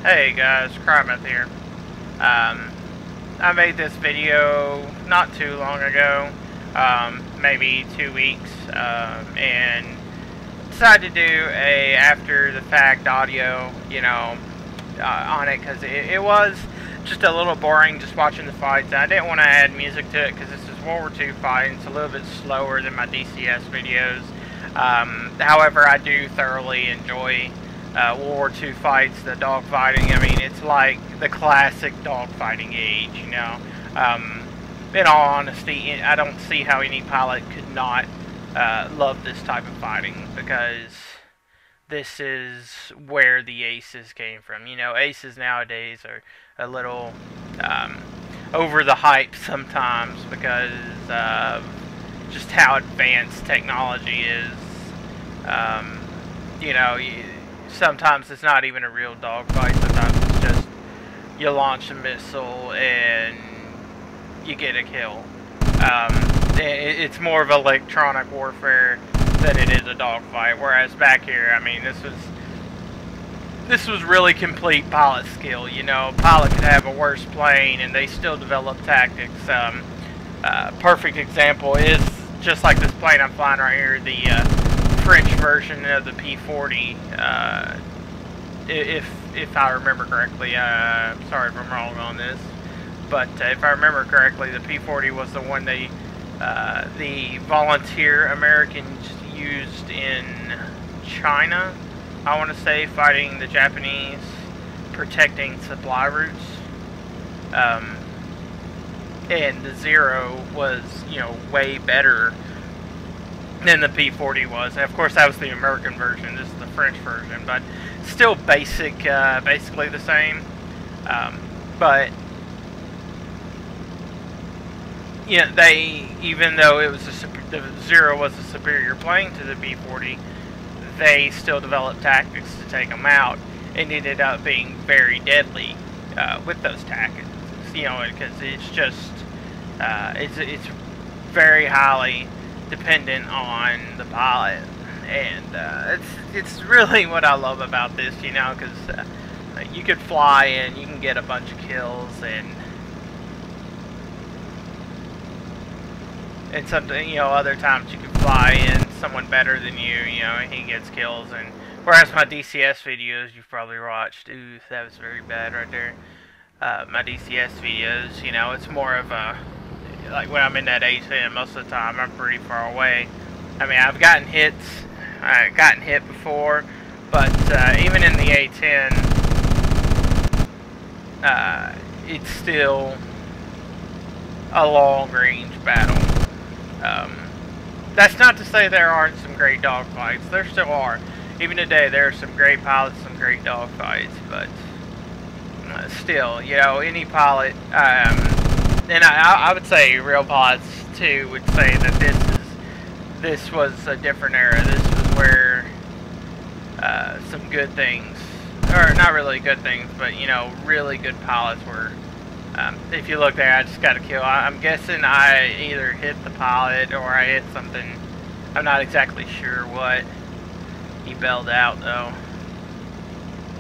Hey guys, Crymeth here. I made this video not too long ago, maybe 2 weeks, and decided to do a after the fact audio, on it because it was just a little boring just watching the fights. I didn't want to add music to it because this is World War II fighting. It's a little bit slower than my DCS videos. However, I do thoroughly enjoy World War II fights, the dogfighting. I mean, it's like the classic dogfighting age, In all honesty, I don't see how any pilot could not love this type of fighting, because this is where the aces came from. Aces nowadays are a little over the hype sometimes because of just how advanced technology is. Sometimes it's not even a real dogfight. Sometimes it's just you launch a missile and you get a kill. It's more of electronic warfare than it is a dogfight. Whereas back here, I mean, this was really complete pilot skill. Pilot could have a worse plane and they still develop tactics. Perfect example is just like this plane I'm flying right here, the French version of the P-40, if I remember correctly. Sorry if I'm wrong on this, but if I remember correctly, the P-40 was the one the volunteer Americans used in China, I want to say, fighting the Japanese, protecting supply routes. And the Zero was, way better than the P-40 was. And of course, that was the American version. This is the French version, but still basically the same. But even though it was the Zero was a superior plane to the P-40, they still developed tactics to take them out, and ended up being very deadly with those tactics. Because it's just it's very highly dependent on the pilot, and it's really what I love about this, because you could fly and you can get a bunch of kills, and something, other times you can fly in someone better than you, and he gets kills. And whereas my DCS videos you've probably watched, ooh, that was very bad right there. My DCS videos, it's more of a, like when I'm in that A10, most of the time I'm pretty far away. I mean, I've gotten hit before, but even in the A10, it's still a long-range battle. That's not to say there aren't some great dogfights. There still are. Even today, there are some great pilots, some great dogfights, but still, any pilot, and I would say real pilots too would say that this was a different era. This was where some good things, or not really good things, but really good pilots were. If you look there, I just got a kill. I'm guessing I either hit the pilot or I hit something. I'm not exactly sure what. He bailed out though.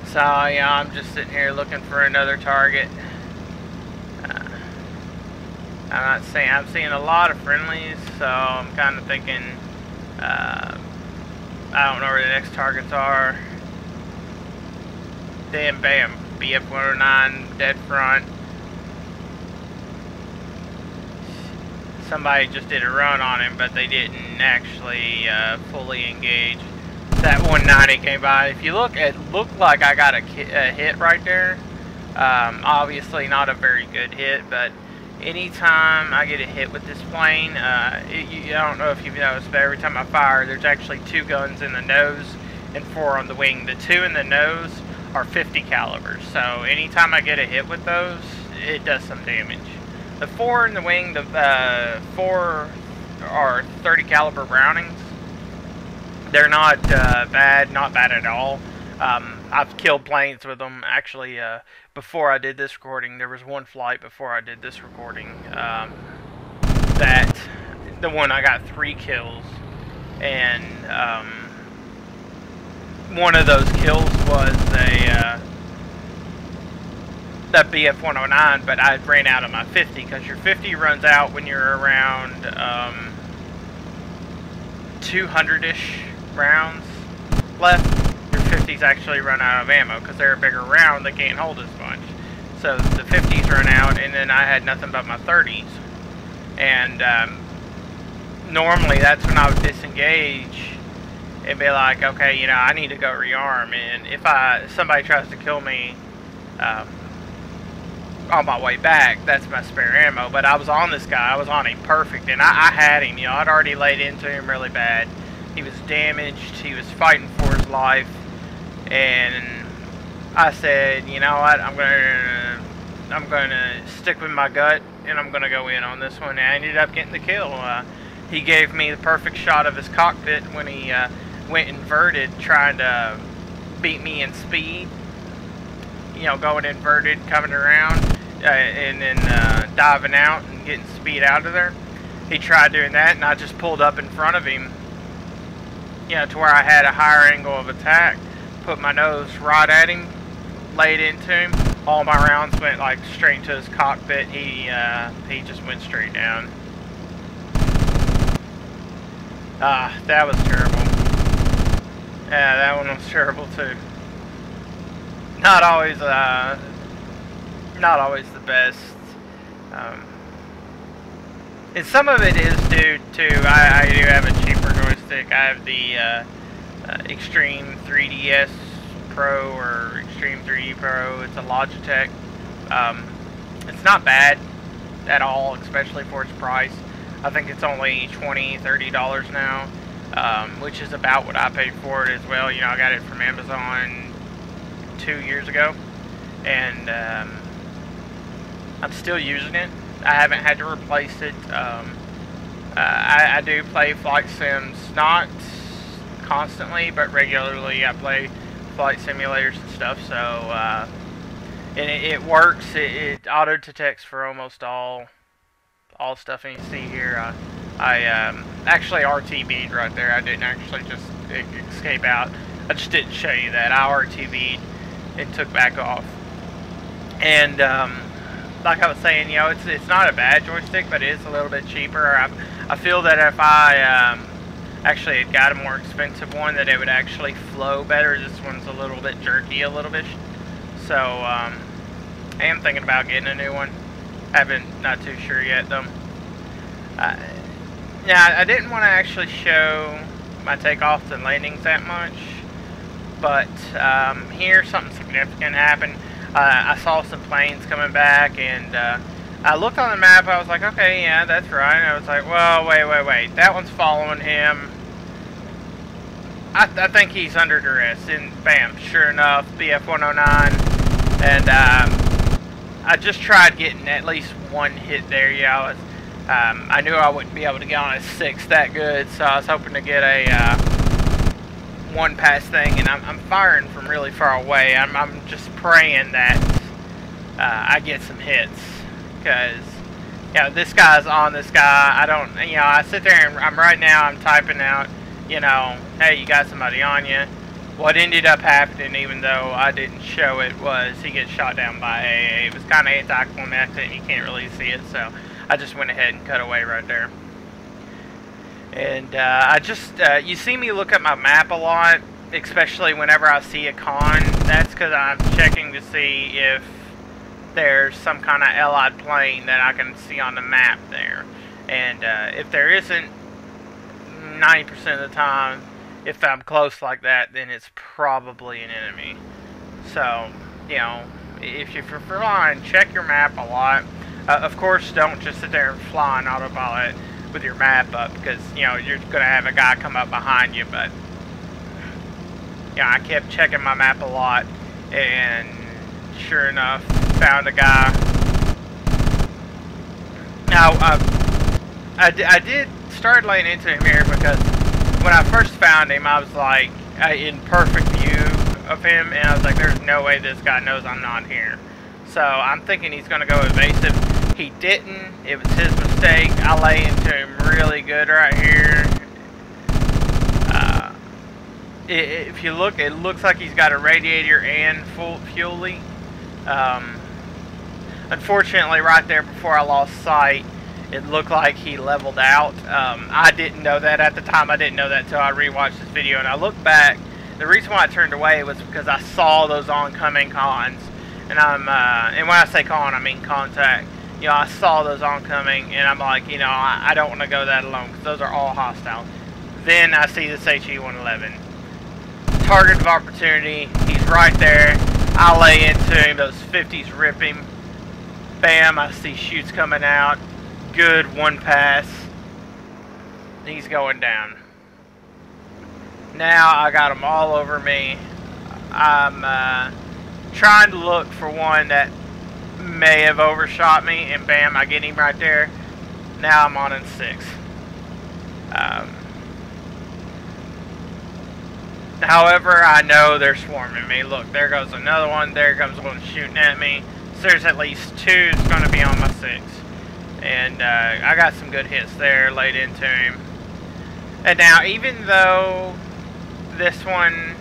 So I'm just sitting here looking for another target. I'm seeing a lot of friendlies, so I'm kind of thinking, I don't know where the next targets are. Damn, bam, BF-109, dead front. Somebody just did a run on him, but they didn't actually fully engage. That 190 came by. If you look, it looked like I got a hit right there. Obviously not a very good hit, but anytime I get a hit with this plane, I don't know if you've noticed, but every time I fire, there's actually 2 guns in the nose and 4 on the wing. The 2 in the nose are 50 calibers, so anytime I get a hit with those, it does some damage. The 4 in the wing, the 4 are 30 caliber Brownings. They're not bad, not bad at all. I've killed planes with them. Actually, before I did this recording, there was one flight before I did this recording, that the one I got 3 kills, and one of those kills was the BF-109, but I ran out of my 50, because your 50 runs out when you're around 200-ish rounds left. Your 50s actually run out of ammo, because they're a bigger round, they can't hold as much. So the 50s run out, and then I had nothing but my 30s. And normally that's when I would disengage and be like, okay, you know, I need to go rearm. And if somebody tries to kill me on my way back, that's my spare ammo. But I was on this guy, I was on him perfect, and I had him, you know, I'd already laid into him really bad. He was damaged, he was fighting for his life, and I said, you know what, I'm gonna stick with my gut, and I'm gonna go in on this one. And I ended up getting the kill. He gave me the perfect shot of his cockpit when he went inverted, trying to beat me in speed. You know, going inverted, coming around, and then diving out and getting speed out of there. He tried doing that, and I just pulled up in front of him, you know, to where I had a higher angle of attack, put my nose right at him, laid into him. All my rounds went like straight into his cockpit. He just went straight down. That was terrible. Yeah, that one was terrible too. Not always the best. And some of it is due to I do have a cheaper joystick. I have the Extreme 3DS Pro, or Extreme 3D Pro. It's a Logitech. It's not bad at all, especially for its price. I think it's only $20–30 now, which is about what I paid for it as well. You know, I got it from Amazon 2 years ago, and I'm still using it. I haven't had to replace it. I do play flight sims, not constantly, but regularly. I play flight simulators and stuff, so and it works. It auto detects for almost all stuff. And you see here, I actually RTB'd right there. I didn't actually just escape out. I just didn't show you that. I RTB'd and took back off. And like I was saying, you know, it's not a bad joystick, but it is a little bit cheaper. I feel that if I actually had got a more expensive one, that it would actually flow better. This one's a little bit jerky, a little bit. So I am thinking about getting a new one. Not too sure yet though. Yeah, I didn't want to actually show my takeoffs and landings that much, but here something significant happened. I saw some planes coming back, and I looked on the map. I was like, okay, yeah, that's right. And I was like, well, wait, that one's following him. I think he's under duress. And bam, sure enough, BF-109, and I just tried getting at least one hit there. Yeah, I knew I wouldn't be able to get on a 6 that good, so I was hoping to get a one pass thing, and I'm firing from really far away. I'm just praying that I get some hits, because you know, this guy's on this guy. I don't, you know, I sit there and I'm typing out, you know, hey, you got somebody on you. What ended up happening, even though I didn't show it, was he gets shot down by AA. It was kind of anticlimactic, and you can't really see it, so I just went ahead and cut away right there. And I just, you see me look at my map a lot, especially whenever I see a con. That's because I'm checking to see if there's some kind of Allied plane that I can see on the map there. And if there isn't, 90% of the time, if I'm close like that, then it's probably an enemy. So, you know, if you're flying, check your map a lot. Of course, don't just sit there and fly on autopilot with your map up, because, you know, you're going to have a guy come up behind you. But, you know, I kept checking my map a lot, and sure enough, found a guy. Now, I did start laying into him here, because when I first found him, I was like in perfect view of him, and I was like, there's no way this guy knows I'm not here. So I'm thinking he's going to go evasive. He didn't. It was his mistake. I lay into him really good right here. If you look, it looks like he's got a radiator and full fuelie. Unfortunately, right there before I lost sight, it looked like he leveled out. I didn't know that at the time. I didn't know that until I rewatched this video, and I looked back. The reason why I turned away was because I saw those oncoming cons, and and when I say con, I mean contact. You know, I saw those oncoming, and I'm like, you know, I don't want to go that alone because those are all hostile. Then I see this HE-111. Target of opportunity. He's right there. I lay into him. Those 50s rip him. Bam, I see shoots coming out. Good, one pass. He's going down. Now I got them all over me. I'm trying to look for one that may have overshot me, and bam, I get him right there. Now I'm on in 6. However, I know they're swarming me. Look, there goes another one. There comes one shooting at me. So there's at least 2 that's going to be on my 6. And I got some good hits there laid into him. And now, even though this one,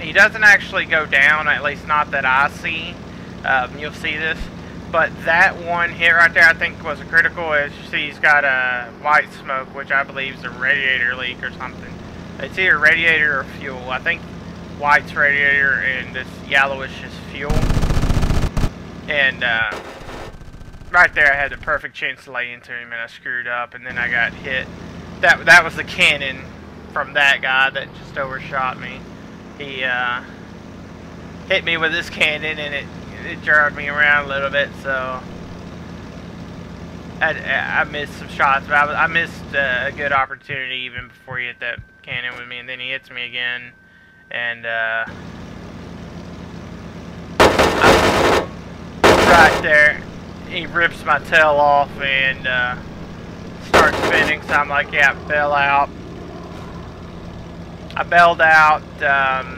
he doesn't actually go down, at least not that I see. You'll see this. But that one hit right there, I think, was a critical. As you see, he's got a white smoke, which I believe is a radiator leak or something. It's either radiator or fuel. I think white's radiator and this yellowish is fuel. And right there I had the perfect chance to lay into him, and I screwed up, and then I got hit. That was the cannon from that guy that just overshot me. He hit me with his cannon, and it jarred me around a little bit, so I missed some shots, but I missed a good opportunity even before he hit that cannon with me, and then he hits me again, and right there, he rips my tail off and starts spinning, so I'm like, yeah, bail out. I bailed out.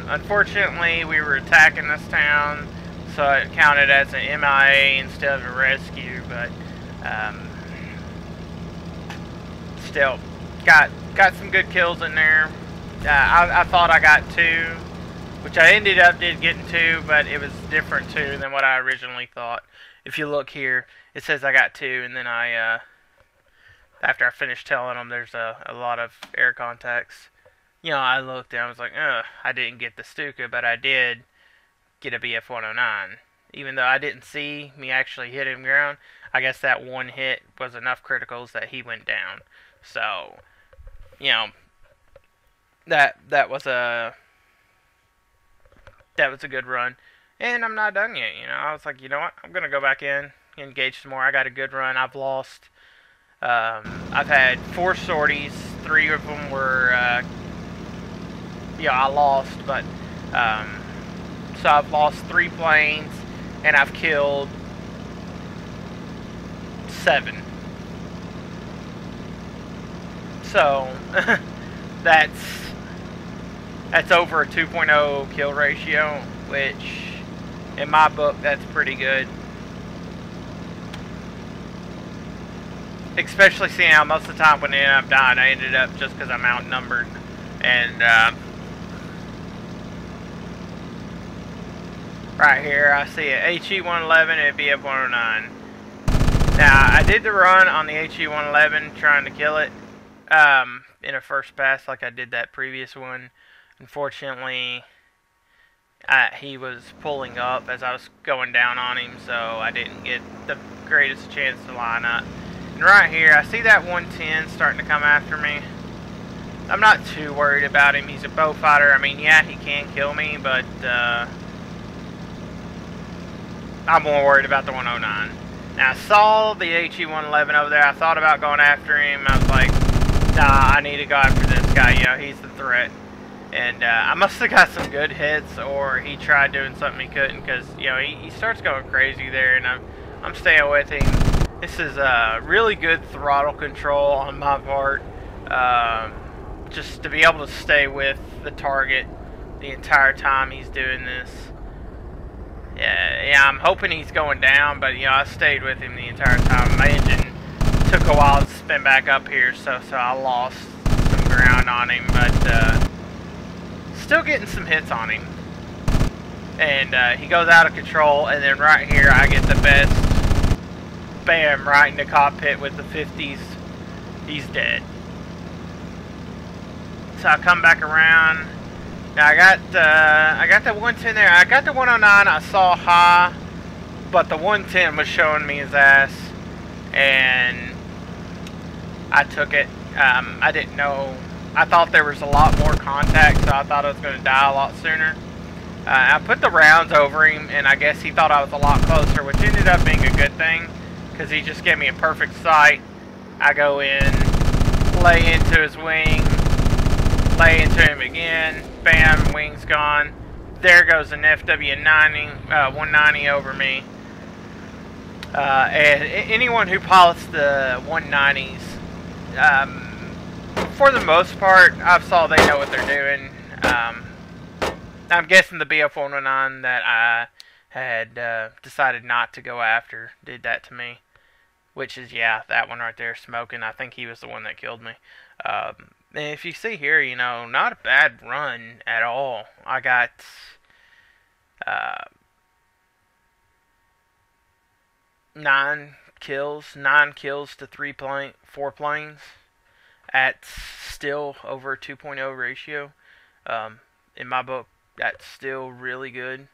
Unfortunately, we were attacking this town, so it counted as an MIA instead of a rescue, but still got some good kills in there. I thought I got 2, which I ended up getting 2, but it was different 2 than what I originally thought. If you look here, it says I got 2, and then after I finished telling them, there's a lot of air contacts. You know, I looked and I was like, ugh, I didn't get the Stuka, but I did get a BF-109. Even though I didn't see me actually hit him ground, I guess that one hit was enough criticals that he went down. So, you know, that was a good run. And I'm not done yet, you know. I was like, you know what, I'm gonna go back in, engage some more. I got a good run. I've lost I've had 4 sorties. 3 of them were I lost, but so I've lost 3 planes, and I've killed 7. So that's over a 2.0 kill ratio, which in my book that's pretty good. Especially seeing how most of the time when they end up dying, I ended up just because I'm outnumbered. And right here I see a HE-111 and a BF-109. Now I did the run on the HE-111 trying to kill it in a first pass like I did that previous one. Unfortunately, he was pulling up as I was going down on him, so I didn't get the greatest chance to line up. And right here, I see that 110 starting to come after me. I'm not too worried about him. He's a bow fighter. I mean, yeah, he can kill me, but I'm more worried about the 109. Now, I saw the HE-111 over there. I thought about going after him. I was like, nah, I need to go after this guy. You know, he's the threat. And I must have got some good hits, or he tried doing something he couldn't, because, you know, he starts going crazy there, and I'm staying with him. This is really good throttle control on my part, just to be able to stay with the target the entire time he's doing this. Yeah, I'm hoping he's going down, but, you know, I stayed with him the entire time. My engine took a while to spin back up here, so I lost some ground on him, but still getting some hits on him. and he goes out of control, and then right here I get the best, bam, right in the cockpit with the 50s. He's dead. So I come back around. Now I got the 110 there. I got the 109. I saw high, but the 110 was showing me his ass, and I took it. I didn't know. I thought there was a lot more contact, so I thought I was going to die a lot sooner. I put the rounds over him, and I guess he thought I was a lot closer, which ended up being a good thing, because he just gave me a perfect sight. I go in, lay into his wing, lay into him again, bam, wing's gone. There goes an FW90, 190 over me. And anyone who pilots the 190s, for the most part, I saw they know what they're doing. I'm guessing the BF-109 that I had decided not to go after did that to me. Which is, yeah, that one right there, smoking. I think he was the one that killed me. And if you see here, you know, not a bad run at all. I got 9 kills to 4 planes at still over a 2.0 ratio. In my book, that's still really good.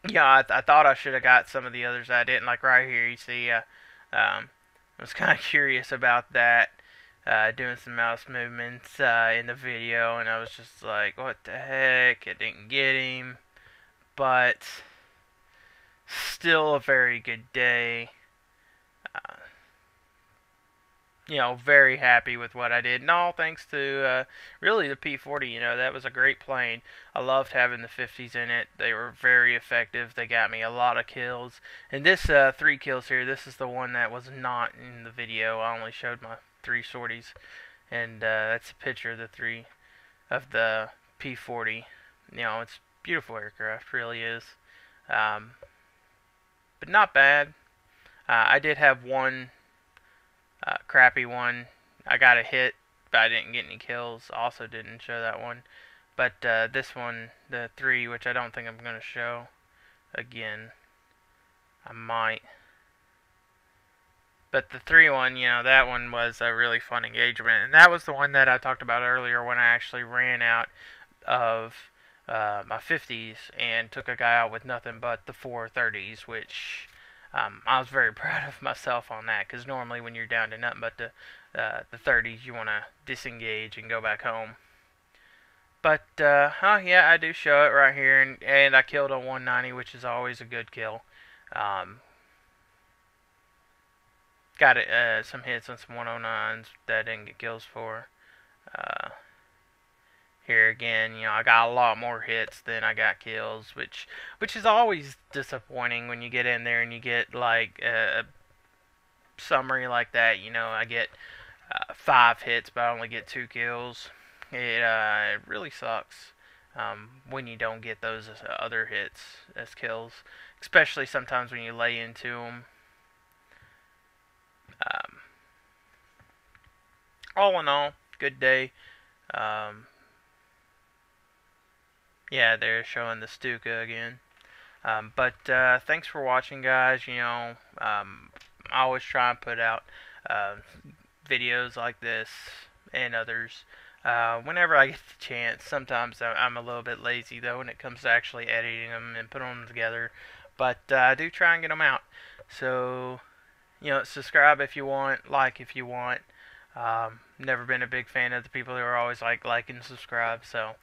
Yeah, I thought I should have got some of the others. I didn't. Like right here, you see, I was kind of curious about that, doing some mouse movements in the video, and I was just like, what the heck? I didn't get him, but still a very good day. You know, very happy with what I did. And all thanks to, really, the P-40. You know, that was a great plane. I loved having the 50s in it. They were very effective. They got me a lot of kills. And this 3 kills here, this is the one that was not in the video. I only showed my 3 sorties. And that's a picture of the P-40. You know, it's a beautiful aircraft, really is. But not bad. I did have one crappy one. I got a hit, but I didn't get any kills. Also didn't show that one. But this one, the 3, which I don't think I'm going to show again. I might. But the 3 one, you know, that one was a really fun engagement. And that was the one that I talked about earlier when I actually ran out of my 50s and took a guy out with nothing but the 430s, which I was very proud of myself on that, because normally when you're down to nothing but the 30s, you want to disengage and go back home. But, yeah, I do show it right here, and I killed a 190, which is always a good kill. Got some hits on some 109s that I didn't get kills for. Here again, you know, I got a lot more hits than I got kills, which is always disappointing when you get in there and you get like a summary like that. You know, I get 5 hits, but I only get 2 kills. It really sucks when you don't get those other hits as kills, especially sometimes when you lay into them. All in all, good day. Yeah, they're showing the Stuka again. But thanks for watching, guys. You know, I always try and put out videos like this and others whenever I get the chance. Sometimes I'm a little bit lazy, though, when it comes to actually editing them and putting them together. But I do try and get them out. So, you know, subscribe if you want, like if you want. Never been a big fan of the people who are always like and subscribe, so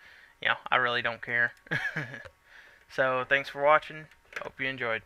you know, I really don't care. So, thanks for watching. Hope you enjoyed.